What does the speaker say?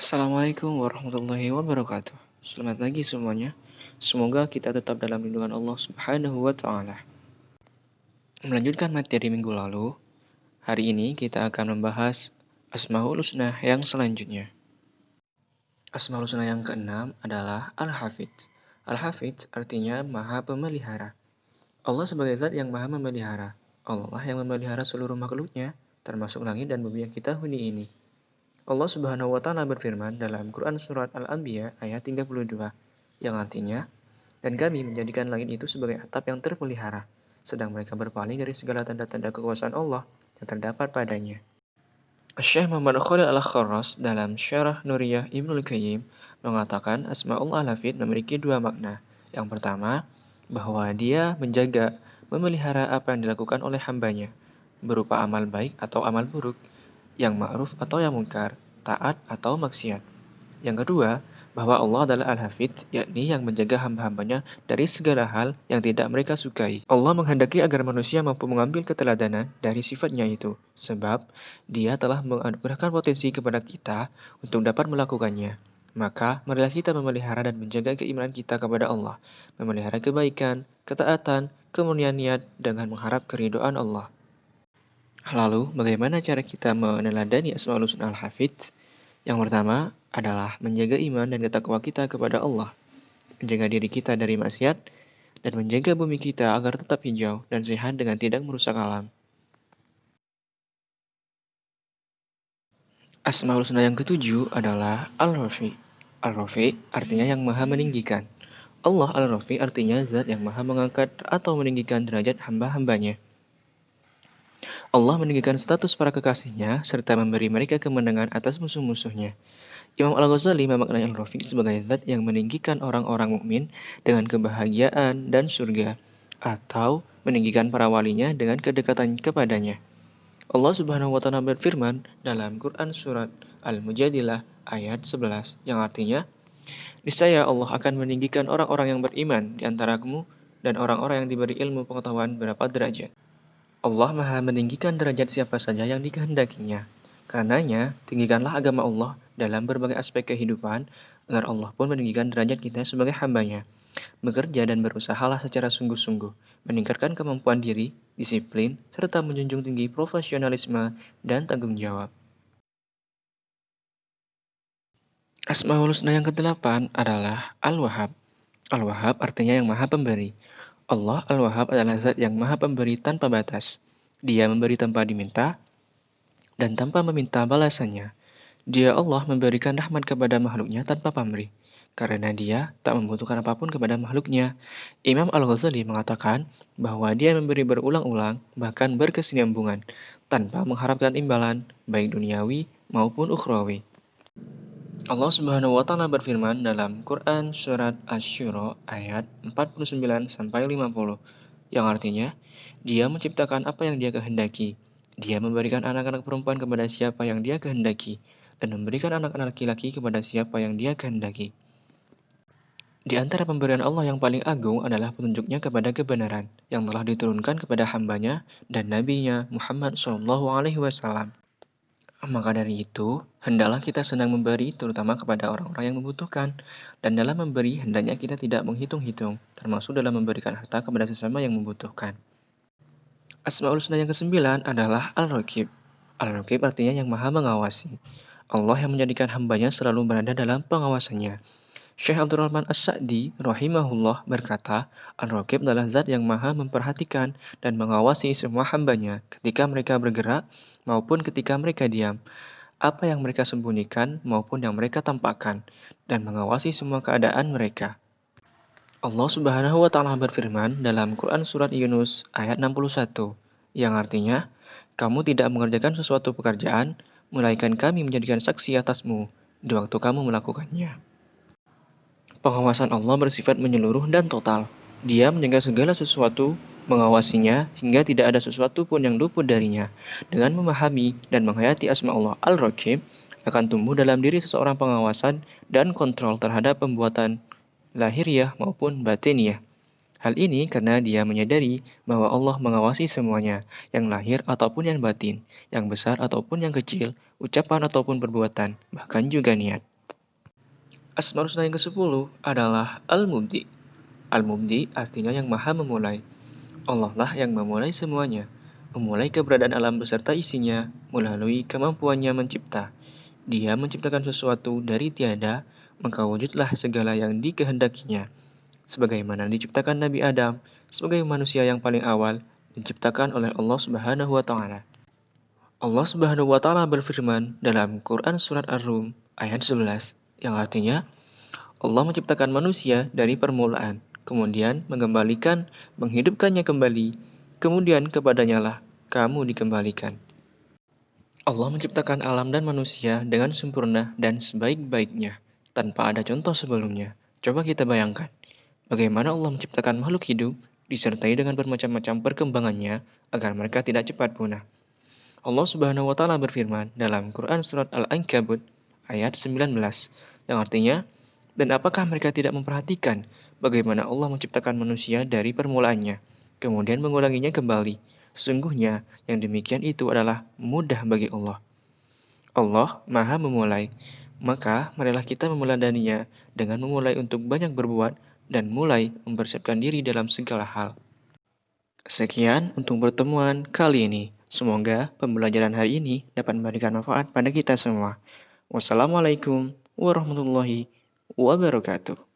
Assalamualaikum warahmatullahi wabarakatuh. Selamat pagi semuanya. Semoga kita tetap dalam lindungan Allah Subhanahu wa taala. Melanjutkan materi minggu lalu, hari ini kita akan membahas Asmaul Husna yang selanjutnya. Asmaul Husna yang keenam adalah Al-Hafidz. Al-Hafidz artinya Maha Pemelihara. Allah sebagai zat yang Maha Memelihara. Allah yang memelihara seluruh makhluknya, termasuk langit dan bumi yang kita huni ini. Allah Subhanahu wa taala berfirman dalam Quran surat Al-Anbiya ayat 32 yang artinya, "Dan kami menjadikan langit itu sebagai atap yang terpelihara, sedang mereka berpaling dari segala tanda-tanda kekuasaan Allah yang terdapat padanya." Syekh Muhammad Khalil Al-Kharras dalam Syarah Nuriyah Ibnul Qayyim mengatakan Asmaul Al-Hafidz memiliki dua makna. Yang pertama, bahwa dia menjaga, memelihara apa yang dilakukan oleh hambanya, berupa amal baik atau amal buruk, yang ma'ruf atau yang mungkar, taat atau maksiat. Yang kedua, bahwa Allah adalah Al-Hafidz, yakni yang menjaga hamba-hambanya dari segala hal yang tidak mereka sukai. Allah menghendaki agar manusia mampu mengambil keteladanan dari sifatnya itu, sebab Dia telah menganugerahkan potensi kepada kita untuk dapat melakukannya. Maka, marilah kita memelihara dan menjaga keimanan kita kepada Allah, memelihara kebaikan, ketaatan, kemurnian niat dengan mengharap keridhaan Allah. Lalu, bagaimana cara kita meneladani Asmaul Husna Al-Hafidz? Yang pertama adalah menjaga iman dan takwa kita kepada Allah, menjaga diri kita dari maksiat, dan menjaga bumi kita agar tetap hijau dan sehat dengan tidak merusak alam. Asmaul Husna yang ketujuh adalah Al-Rafi. Al-Rafi artinya yang maha meninggikan. Allah Al-Rafi artinya zat yang maha mengangkat atau meninggikan derajat hamba-hambanya. Allah meninggikan status para kekasihnya serta memberi mereka kemenangan atas musuh-musuhnya. Imam Al-Ghazali memaknai Al-Rafiq sebagai zat yang meninggikan orang-orang mukmin dengan kebahagiaan dan surga, atau meninggikan para walinya dengan kedekatan kepadanya. Allah Subhanahu wa taala berfirman dalam Quran surat Al-Mujadilah ayat 11 yang artinya, "Niscaya Allah akan meninggikan orang-orang yang beriman di antara kamu dan orang-orang yang diberi ilmu pengetahuan berapa derajat." Allah Maha meninggikan derajat siapa saja yang dikehendakinya. Karenanya, tinggikanlah agama Allah dalam berbagai aspek kehidupan, agar Allah pun meninggikan derajat kita sebagai hambanya. Bekerja dan berusahalah secara sungguh-sungguh, meningkatkan kemampuan diri, disiplin, serta menjunjung tinggi profesionalisme dan tanggung jawab. Asmaul Husna yang kedelapan adalah Al-Wahhab. Al-Wahhab artinya yang maha pemberi. Allah Al-Wahhab adalah zat yang maha pemberi tanpa batas. Dia memberi tanpa diminta dan tanpa meminta balasannya. Dia Allah memberikan rahmat kepada makhluknya tanpa pamrih, karena Dia tak membutuhkan apapun kepada makhluknya. Imam Al-Ghazali mengatakan bahwa Dia memberi berulang-ulang, bahkan berkesinambungan, tanpa mengharapkan imbalan, baik duniawi maupun ukhrawi. Allah Subhanahu wa taala berfirman dalam Quran surat Asy-Syura ayat 49 sampai 50 yang artinya, Dia menciptakan apa yang Dia kehendaki. Dia memberikan anak-anak perempuan kepada siapa yang Dia kehendaki dan memberikan anak-anak laki-laki kepada siapa yang Dia kehendaki. Di antara pemberian Allah yang paling agung adalah petunjuknya kepada kebenaran yang telah diturunkan kepada hambanya dan nabinya Muhammad SAW. Maka dari itu, hendaklah kita senang memberi terutama kepada orang-orang yang membutuhkan. Dan dalam memberi, hendaknya kita tidak menghitung-hitung, termasuk dalam memberikan harta kepada sesama yang membutuhkan. Asmaul Husna yang kesembilan adalah Al-Raqib. Al-Raqib artinya yang maha mengawasi. Allah yang menjadikan hambanya selalu berada dalam pengawasannya. Syekh Abdurrahman As-Sa'di rahimahullah berkata, Al-Raqib adalah zat yang maha memperhatikan dan mengawasi semua hambanya ketika mereka bergerak maupun ketika mereka diam, apa yang mereka sembunyikan maupun yang mereka tampakkan, dan mengawasi semua keadaan mereka. Allah Subhanahu wa taala berfirman dalam Quran surat Yunus ayat 61 yang artinya, "Kamu tidak mengerjakan sesuatu pekerjaan melainkan kami menjadikan saksi atasmu di waktu kamu melakukannya." Pengawasan Allah bersifat menyeluruh dan total. Dia menjaga segala sesuatu, mengawasinya, hingga tidak ada sesuatu pun yang luput darinya. Dengan memahami dan menghayati asma Allah Al-Raqib, akan tumbuh dalam diri seseorang pengawasan dan kontrol terhadap pembuatan lahiriah maupun batiniah. Hal ini karena dia menyadari bahwa Allah mengawasi semuanya, yang lahir ataupun yang batin, yang besar ataupun yang kecil, ucapan ataupun perbuatan, bahkan juga niat. Asmaul Husna yang ke-10 adalah Al-Mubdi. Al-Mubdi artinya yang maha memulai. Allah lah yang memulai semuanya, memulai keberadaan alam beserta isinya melalui kemampuannya mencipta. Dia menciptakan sesuatu dari tiada, maka wujudlah segala yang dikehendakinya. Sebagaimana diciptakan Nabi Adam sebagai manusia yang paling awal, diciptakan oleh Allah Subhanahu wa taala. Allah Subhanahu wa taala berfirman dalam Quran surat Ar-Rum ayat 11 yang artinya Allah menciptakan manusia dari permulaan, kemudian menghidupkannya kembali, kemudian kepadanya lah kamu dikembalikan. Allah menciptakan alam dan manusia dengan sempurna dan sebaik-baiknya, tanpa ada contoh sebelumnya. Coba kita bayangkan, bagaimana Allah menciptakan makhluk hidup, disertai dengan bermacam-macam perkembangannya, agar mereka tidak cepat punah. Allah Subhanahu wa taala berfirman dalam Quran surat Al-Ankabut ayat 19 yang artinya, dan apakah mereka tidak memperhatikan bagaimana Allah menciptakan manusia dari permulaannya, kemudian mengulanginya kembali? Sesungguhnya yang demikian itu adalah mudah bagi Allah. Allah Maha memulai, maka marilah kita meneladaninya dengan memulai untuk banyak berbuat dan mulai mempersiapkan diri dalam segala hal. Sekian untuk pertemuan kali ini. Semoga pembelajaran hari ini dapat memberikan manfaat pada kita semua. Wassalamualaikum warahmatullahi wabarakatuh.